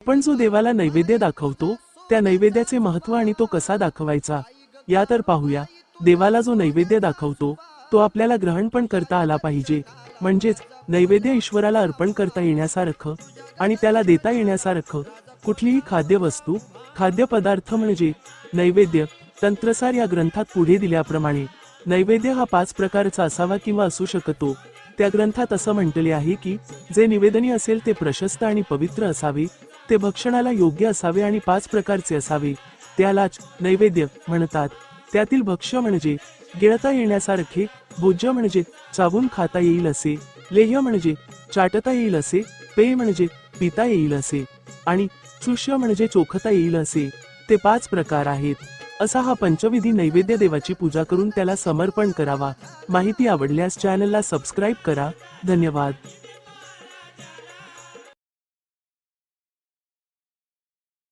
पण जो देवाला नैवेद्य दाखवतो त्या नैवेद्याचे महत्त्व आणि तो कसा दाखवायचा या तर पाहूया। देवाला जो नैवेद्य दाखवतो तो आपल्याला ग्रहण पण करता आला पाहिजे, म्हणजेच नैवेद्य ईश्वराला अर्पण करता येण्यासारखं आणि त्याला देता येण्यासारखं कुठलीही खाद्यवस्तू खाद्यपदार्थ म्हणजे नैवेद्य। तंत्रसार या ग्रंथात पुढे दिल्याप्रमाणे नैवेद्य हा 5 प्रकारचा असावा किंवा असू शकतो। त्या ग्रंथात असं म्हटले आहे की जे निवेदनीय असेल ते प्रशस्त आणि पवित्र असावे, ते भक्षणाला योग्य असावे आणि 5 प्रकारचे असावे, त्यालाच नैवेद्य म्हणतात। त्यातील भक्ष्य म्हणजे गिळता येण्यासारखे, भोज्य म्हणजे चावून खाता येईल असे, लेह्य म्हणजे चाटता येईल असे, पेय म्हणजे पिता येईल असे आणि चुष्य म्हणजे चोखता येईल असे, ते 5 प्रकार आहेत। असा हा पंचविधी नैवेद्य देवाची पूजा करून त्याला समर्पण करावा। माहिती आवडल्यास चॅनलला सबस्क्राईब करा। धन्यवाद।